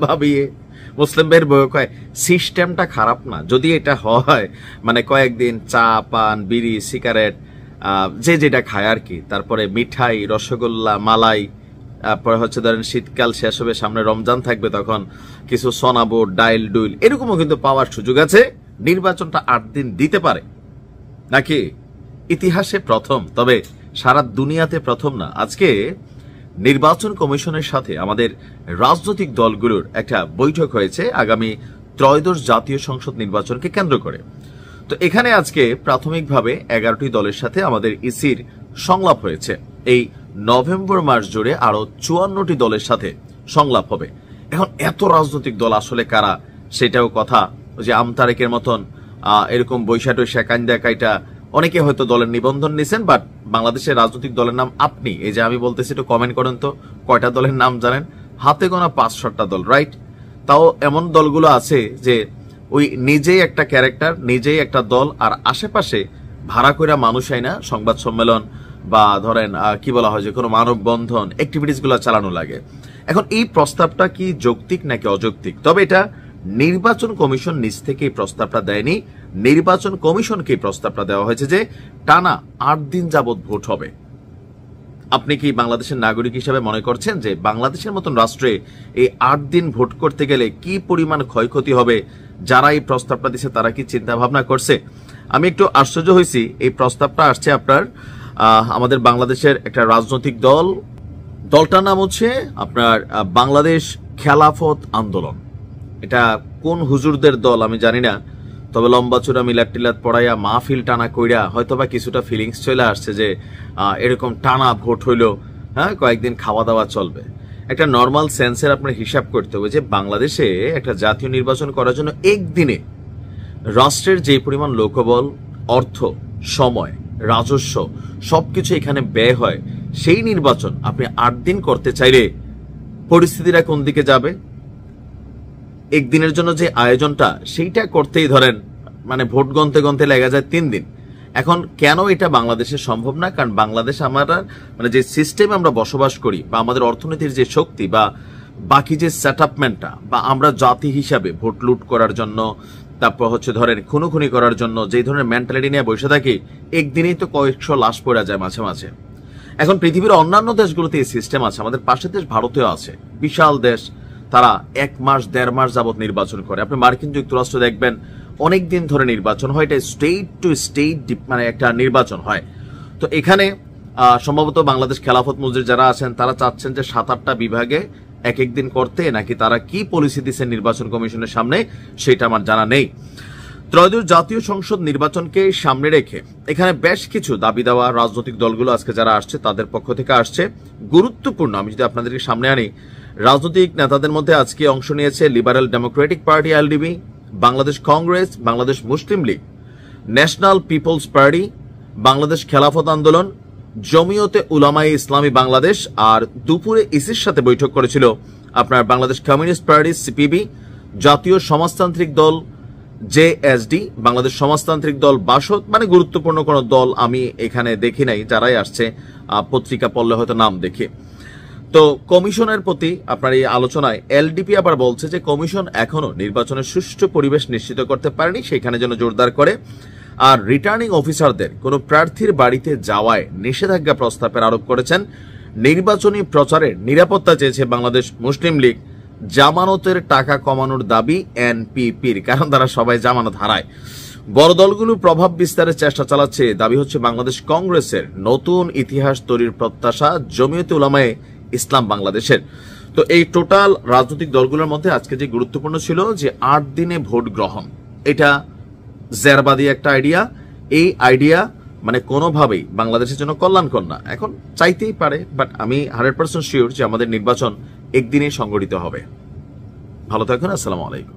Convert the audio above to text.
ভাবিয়ে মুসলিম ভাইয়ের বউ কয় সিস্টেমটা খারাপ না, যদি এটা হয় মানে কয়েকদিন চা পান বিড়ি সিগারেট যে যেটা খায় আর কি, তারপরে মিঠাই রসগোল্লা মালাই, তারপরে হচ্ছে ধরেন শীতকাল শেষ হবে সামনে রমজান থাকবে, তখন কিছু সোনাবোট ডাইল ডুইল এরকমও কিন্তু পাওয়ার সুযোগ আছে। নির্বাচনটা 8 দিন দিতে পারে নাকি ইতিহাসে প্রথম, তবে সারা দুনিয়াতে প্রথম না। আজকে নির্বাচন কমিশনের সাথে আমাদের রাজনৈতিক দলগুলোর একটা বৈঠক হয়েছে আগামী ত্রয়োদশ জাতীয় সংসদ নির্বাচনকে কেন্দ্র করে। তো এখানে আজকে প্রাথমিকভাবে 11টি দলের সাথে আমাদের ইসির সংলাপ হয়েছে। এই নভেম্বর মাস জুড়ে আরো 54টি দলের সাথে সংলাপ হবে। এখন এত রাজনৈতিক দল আসলে কারা সেটাও কথা, যে আমতারেকের মতন এরকম বৈশা টৈশা কান্দা কাইটা অনেকে হয়তো দলের নিবন্ধন নিছেন, বাট বাংলাদেশের রাজনৈতিক দলের নাম আপনি এই যে আমি বলতেছি একটু কমেন্ট করেন তো কয়টা দলের নাম জানেন? হাতে গোনা 5-7টা দল, রাইট? তাও এমন দলগুলো আছে যে ওই নিজেই একটা ক্যারেক্টার, নিজেই একটা দল, আর আশেপাশে ভাড়া কইরা মানুষ আইনা সংবাদ সম্মেলন বা ধরেন কি বলা হয় যে কোনো মানববন্ধন অ্যাক্টিভিটিস গুলো চালানো লাগে। এখন এই প্রস্তাবটা কি যৌক্তিক নাকি অযৌক্তিক? তবে এটা নির্বাচন কমিশন নিজ থেকে এই প্রস্তাবটা দেয়নি, নির্বাচন কমিশনকে প্রস্তাবটা দেওয়া হয়েছে যে টানা 8 দিন যাবৎ ভোট হবে। আপনি কি বাংলাদেশের নাগরিক হিসেবে মনে করছেন যে বাংলাদেশের মতন রাষ্ট্রে এই 8 দিন ভোট করতে গেলে কি পরিমাণ ক্ষয়ক্ষতি হবে? যারা এই প্রস্তাবটা দিচ্ছে তারা কি চিন্তা ভাবনা করছে? আমি একটু আশ্চর্য হয়েছি। এই প্রস্তাবটা আসছে আপনার আমাদের বাংলাদেশের একটা রাজনৈতিক দল, দলটার নাম হচ্ছে আপনার বাংলাদেশ খেলাফত আন্দোলন। এটা কোন হুজুরদের দল আমি জানি না, তবে লম্বা চূড়া মিলাদ টিলাদ পড়াইয়া মাহফিল টানা কইরা হয়তোবা কিছুটা ফিলিংস চলে আসছে যে এরকম টানা ভোট হইলো, হ্যাঁ কয়েকদিন খাওয়া দাওয়া চলবে। একটা নর্মাল সেন্সের আপনার হিসাব করতে হবে যে বাংলাদেশে একটা জাতীয় নির্বাচন করার জন্য একদিনে রাষ্ট্রের যে পরিমাণ লোকবল, অর্থ, সময়, রাজস্ব সবকিছু এখানে ব্যয় হয়, সেই নির্বাচন আপনি 8 দিন করতে চাইলে পরিস্থিতিটা কোন দিকে যাবে? একদিনের জন্য যে আয়োজনটা সেইটা করতেই ধরেন মানে ভোট গন্তে গন্তে লেগে যায় 3 দিন। এখন কেন এটা বাংলাদেশে সম্ভব না? কারণ বাংলাদেশ আমরা মানে যে সিস্টেমে আমরা বসবাস করি বা আমাদের অর্থনীতির যে শক্তি বা বাকি যে সেটআপমেন্টটা বা আমরা জাতি হিসাবে ভোট লুট করার জন্য, তারপর হচ্ছে ধরেন খুনোখুনি করার জন্য যে ধরনের মেন্টালিটি নিয়ে বসে থাকি, একদিনেই তো কয়েকশো লাশ পড়া যায় মাঝে মাঝে। এখন পৃথিবীর অন্যান্য দেশগুলোতে এই সিস্টেম আছে, আমাদের পাশের দেশ ভারতেও আছে, বিশাল দেশ, তারা 1 মাস 1.5 মাস যাবত নির্বাচন করে। আপনি মার্কিন যুক্তরাষ্ট্র দেখবেন অনেক দিন ধরে নির্বাচন হয়, এটা স্টেট টু স্টেট মানে একটা নির্বাচন হয়। তো এখানে সম্ভবত বাংলাদেশ খেলাফত মসজিদ যারা আছেন তারা চাচ্ছেন যে 7-8টা বিভাগে এক এক দিন করতে, নাকি তারা কি পলিসি দিচ্ছেন নির্বাচন কমিশনের সামনে সেটা আমার জানা নেই। ত্রয়োদশ জাতীয় সংসদ নির্বাচনকে সামনে রেখে এখানে বেশ কিছু দাবি দেওয়া রাজনৈতিক দলগুলো আজকে যারা আসছে তাদের পক্ষ থেকে আসছে। গুরুত্বপূর্ণ আমি যদি আপনাদেরকে সামনে আনি, রাজনৈতিক নেতাদের মধ্যে আজকে অংশ নিয়েছে liberal democratic party LDP, Bangladesh congress, Bangladesh Muslim league, national people's party, Bangladesh Khelafat Andolan, জমিয়তে উলামায়ে ইসলামী বাংলাদেশ, আর দুপুরে ইসির সাথে বৈঠক করেছিল আপনার বাংলাদেশ কমিউনিস্ট পার্টি সিপিবি, জাতীয় সমাজতান্ত্রিক দল জেএসডি, বাংলাদেশ সমাজতান্ত্রিক দল বাসদ। মানে গুরুত্বপূর্ণ কোন দল আমি এখানে দেখি নাই, যারাই আসছে পত্রিকা পড়লে হয়তো নাম দেখে। তো কমিশনের প্রতি আপনার এই আলোচনায় এলডিপি আবার বলছে যে কমিশন এখনো নির্বাচনের সুষ্ঠু পরিবেশ নিশ্চিত করতে পারেনি, সেখানে যেন জোরদার করে। আর রিটার্নিং অফিসারদের কোন প্রার্থীর বাড়িতে যাওয়ায় নিষেধাজ্ঞা প্রস্তাবের আরোপ করেছেন। নির্বাচনী প্রচারের নিরাপত্তা চেয়েছে বাংলাদেশ মুসলিম লীগ। জামানতের টাকা কমানোর দাবি এনপিপির, কারণ তারা সবাই জামানত হারায়। বড় দলগুলো প্রভাব বিস্তারের চেষ্টা চালাচ্ছে, দাবি হচ্ছে বাংলাদেশ কংগ্রেসের। নতুন ইতিহাস তৈরির প্রত্যাশা জমিয়তে উলামায়ে ইসলাম বাংলাদেশের। তো এই টোটাল রাজনৈতিক দলগুলোর মধ্যে আজকে যে গুরুত্বপূর্ণ ছিল যে 8 দিনে ভোট গ্রহণ, এটা জেরবাদী একটা আইডিয়া। এই আইডিয়া মানে কোনোভাবেই বাংলাদেশের জন্য কল্যাণকর না। এখন চাইতেই পারে, বাট আমি 100% শিওর যে আমাদের নির্বাচন একদিনেই সংগঠিত হবে। ভালো থাকুন, আসসালামু আলাইকুম।